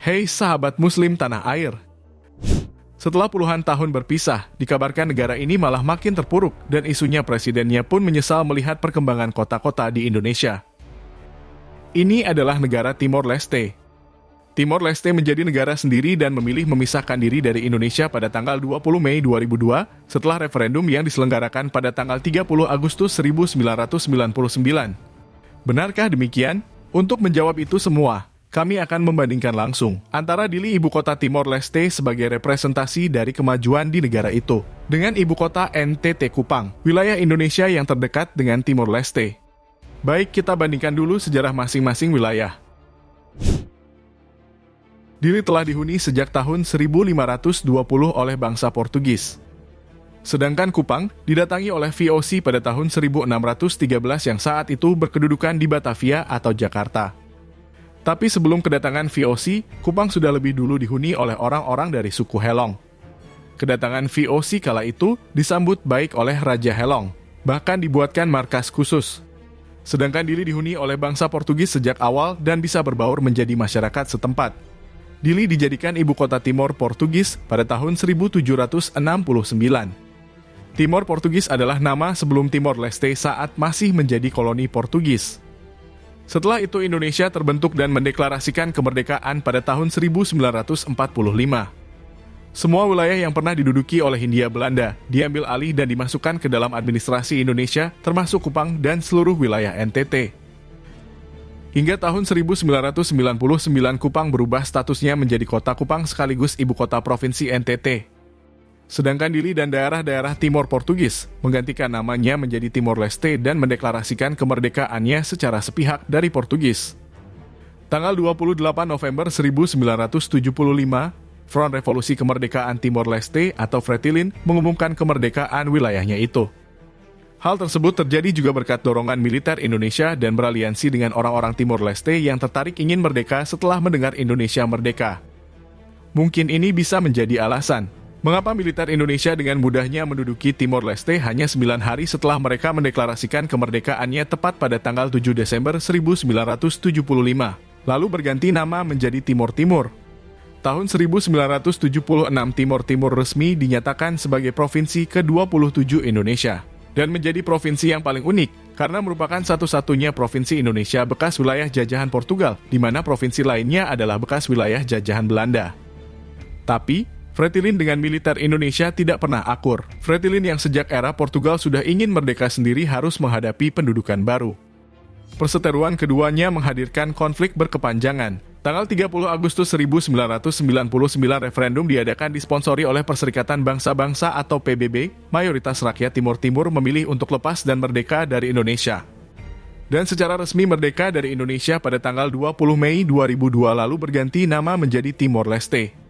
Hei sahabat muslim tanah air. Setelah puluhan tahun berpisah, dikabarkan negara ini malah makin terpuruk dan isunya presidennya pun menyesal melihat perkembangan kota-kota di Indonesia. Ini adalah negara Timor Leste. Timor Leste menjadi negara sendiri dan memilih memisahkan diri dari Indonesia pada tanggal 20 Mei 2002 setelah referendum yang diselenggarakan pada tanggal 30 Agustus 1999. Benarkah demikian? Untuk menjawab itu semua, kami akan membandingkan langsung antara Dili ibu kota Timor Leste sebagai representasi dari kemajuan di negara itu dengan ibu kota NTT Kupang, wilayah Indonesia yang terdekat dengan Timor Leste. Baik, kita bandingkan dulu sejarah masing-masing wilayah. Dili telah dihuni sejak tahun 1520 oleh bangsa Portugis. Sedangkan Kupang didatangi oleh VOC pada tahun 1613 yang saat itu berkedudukan di Batavia atau Jakarta. Tapi sebelum kedatangan VOC, Kupang sudah lebih dulu dihuni oleh orang-orang dari suku Helong. Kedatangan VOC kala itu disambut baik oleh Raja Helong, bahkan dibuatkan markas khusus. Sedangkan Dili dihuni oleh bangsa Portugis sejak awal dan bisa berbaur menjadi masyarakat setempat. Dili dijadikan ibu kota Timor Portugis pada tahun 1769. Timor Portugis adalah nama sebelum Timor Leste saat masih menjadi koloni Portugis. Setelah itu Indonesia terbentuk dan mendeklarasikan kemerdekaan pada tahun 1945. Semua wilayah yang pernah diduduki oleh Hindia Belanda diambil alih dan dimasukkan ke dalam administrasi Indonesia, termasuk Kupang dan seluruh wilayah NTT. Hingga tahun 1999 Kupang berubah statusnya menjadi kota Kupang sekaligus ibu kota provinsi NTT. Sedangkan Dili dan daerah-daerah Timor Portugis menggantikan namanya menjadi Timor Leste dan mendeklarasikan kemerdekaannya secara sepihak dari Portugis. Tanggal 28 November 1975, Front Revolusi Kemerdekaan Timor Leste atau Fretilin mengumumkan kemerdekaan wilayahnya itu. Hal tersebut terjadi juga berkat dorongan militer Indonesia dan beraliansi dengan orang-orang Timor Leste yang tertarik ingin merdeka setelah mendengar Indonesia merdeka. Mungkin ini bisa menjadi alasan mengapa militer Indonesia dengan mudahnya menduduki Timor Leste hanya 9 hari setelah mereka mendeklarasikan kemerdekaannya tepat pada tanggal 7 Desember 1975, lalu berganti nama menjadi Timor Timur. Tahun 1976 Timor Timur resmi dinyatakan sebagai provinsi ke-27 Indonesia dan menjadi provinsi yang paling unik karena merupakan satu-satunya provinsi Indonesia bekas wilayah jajahan Portugal, di mana provinsi lainnya adalah bekas wilayah jajahan Belanda. Tapi, Fretilin dengan militer Indonesia tidak pernah akur. Fretilin yang sejak era Portugal sudah ingin merdeka sendiri harus menghadapi pendudukan baru. Perseteruan keduanya menghadirkan konflik berkepanjangan. Tanggal 30 Agustus 1999 referendum diadakan disponsori oleh Perserikatan Bangsa-Bangsa atau PBB, mayoritas rakyat Timor Timur memilih untuk lepas dan merdeka dari Indonesia. Dan secara resmi merdeka dari Indonesia pada tanggal 20 Mei 2002 lalu berganti nama menjadi Timor Leste.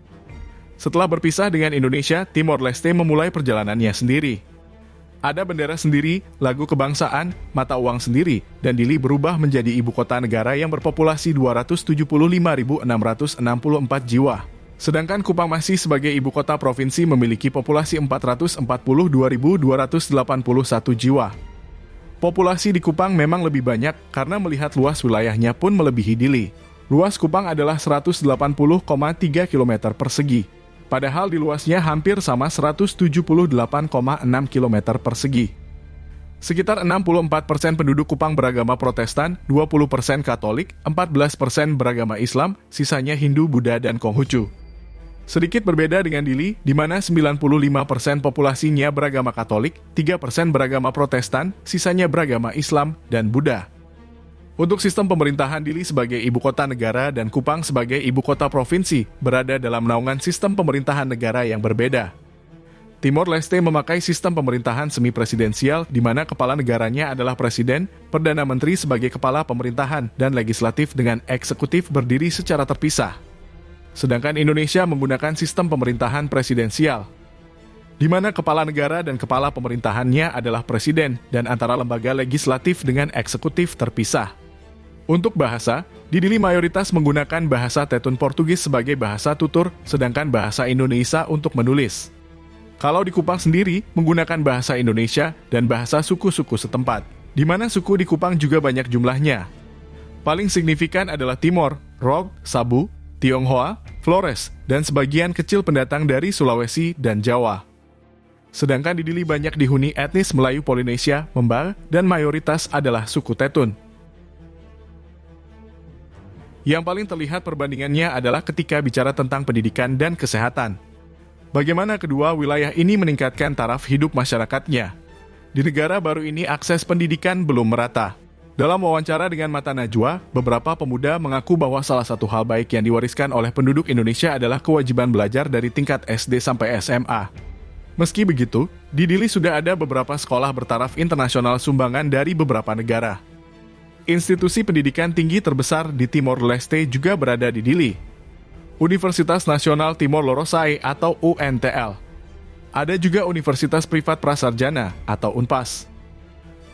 Setelah berpisah dengan Indonesia, Timor Leste memulai perjalanannya sendiri. Ada bendera sendiri, lagu kebangsaan, mata uang sendiri, dan Dili berubah menjadi ibu kota negara yang berpopulasi 275.664 jiwa. Sedangkan Kupang masih sebagai ibu kota provinsi memiliki populasi 442.281 jiwa. Populasi di Kupang memang lebih banyak karena melihat luas wilayahnya pun melebihi Dili. Luas Kupang adalah 180,3 km persegi. Padahal di luasnya hampir sama 178,6 km persegi. Sekitar 64% penduduk Kupang beragama Protestan, 20% Katolik, 14% beragama Islam, sisanya Hindu, Buddha, dan Konghucu. Sedikit berbeda dengan Dili, di mana 95% populasinya beragama Katolik, 3% beragama Protestan, sisanya beragama Islam dan Buddha. Untuk sistem pemerintahan, Dili sebagai ibu kota negara dan Kupang sebagai ibu kota provinsi berada dalam naungan sistem pemerintahan negara yang berbeda. Timor Leste memakai sistem pemerintahan semi-presidensial di mana kepala negaranya adalah presiden, perdana menteri sebagai kepala pemerintahan, dan legislatif dengan eksekutif berdiri secara terpisah. Sedangkan Indonesia menggunakan sistem pemerintahan presidensial, di mana kepala negara dan kepala pemerintahannya adalah presiden dan antara lembaga legislatif dengan eksekutif terpisah. Untuk bahasa, di Dili mayoritas menggunakan bahasa Tetun Portugis sebagai bahasa tutur, sedangkan bahasa Indonesia untuk menulis. Kalau di Kupang sendiri, menggunakan bahasa Indonesia dan bahasa suku-suku setempat, di mana suku di Kupang juga banyak jumlahnya. Paling signifikan adalah Timor, Rog, Sabu, Tionghoa, Flores, dan sebagian kecil pendatang dari Sulawesi dan Jawa. Sedangkan di Dili banyak dihuni etnis Melayu Polinesia, Membar, dan mayoritas adalah suku Tetun. Yang paling terlihat perbandingannya adalah ketika bicara tentang pendidikan dan kesehatan. Bagaimana kedua wilayah ini meningkatkan taraf hidup masyarakatnya. Di negara baru ini akses pendidikan belum merata. Dalam wawancara dengan Mata Najwa, beberapa pemuda mengaku bahwa salah satu hal baik yang diwariskan oleh penduduk Indonesia adalah kewajiban belajar dari tingkat SD sampai SMA. Meski begitu, di Dili sudah ada beberapa sekolah bertaraf internasional sumbangan dari beberapa negara. Institusi pendidikan tinggi terbesar di Timor Leste juga berada di Dili. Universitas Nasional Timor Loro'sae atau UNTL. Ada juga Universitas Privat Prasarjana atau UNPAS.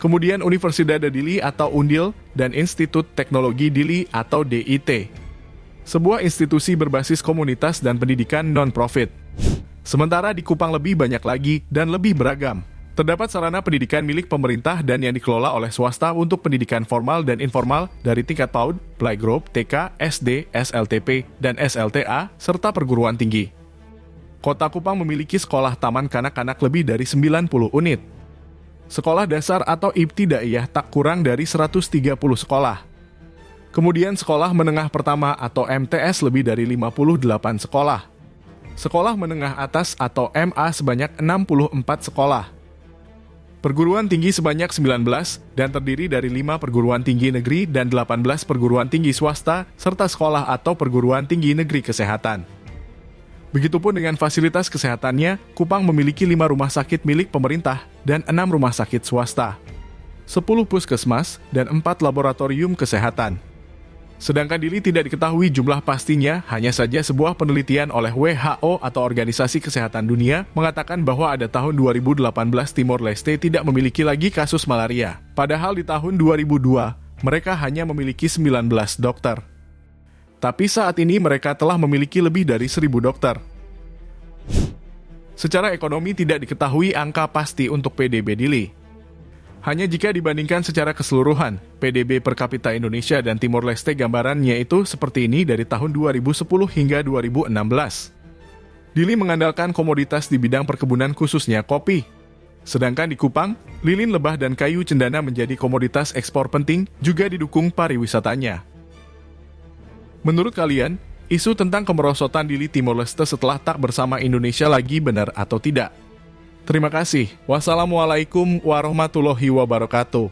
Kemudian Universidad Dili atau UNDIL dan Institut Teknologi Dili atau DIT. Sebuah institusi berbasis komunitas dan pendidikan non-profit. Sementara di Kupang lebih banyak lagi dan lebih beragam. Terdapat sarana pendidikan milik pemerintah dan yang dikelola oleh swasta untuk pendidikan formal dan informal dari tingkat PAUD, playgroup, TK, SD, SLTP, dan SLTA, serta perguruan tinggi. Kota Kupang memiliki sekolah taman kanak-kanak lebih dari 90 unit. Sekolah dasar atau ibtidaiyah tak kurang dari 130 sekolah. Kemudian sekolah menengah pertama atau MTS lebih dari 58 sekolah. Sekolah menengah atas atau MA sebanyak 64 sekolah. Perguruan tinggi sebanyak 19 dan terdiri dari 5 perguruan tinggi negeri dan 18 perguruan tinggi swasta serta sekolah atau perguruan tinggi negeri kesehatan. Begitupun dengan fasilitas kesehatannya, Kupang memiliki 5 rumah sakit milik pemerintah dan 6 rumah sakit swasta, 10 puskesmas, dan 4 laboratorium kesehatan. Sedangkan Dili tidak diketahui jumlah pastinya, hanya saja sebuah penelitian oleh WHO atau Organisasi Kesehatan Dunia mengatakan bahwa ada tahun 2018 Timor Leste tidak memiliki lagi kasus malaria. Padahal di tahun 2002, mereka hanya memiliki 19 dokter. Tapi saat ini mereka telah memiliki lebih dari 1.000 dokter. Secara ekonomi tidak diketahui angka pasti untuk PDB Dili. Hanya jika dibandingkan secara keseluruhan, PDB per kapita Indonesia dan Timor Leste gambarannya itu seperti ini dari tahun 2010 hingga 2016. Dili mengandalkan komoditas di bidang perkebunan khususnya kopi. Sedangkan di Kupang, lilin lebah dan kayu cendana menjadi komoditas ekspor penting juga didukung pariwisatanya. Menurut kalian, isu tentang kemerosotan Dili Timor Leste setelah tak bersama Indonesia lagi benar atau tidak? Terima kasih. Wassalamualaikum warahmatullahi wabarakatuh.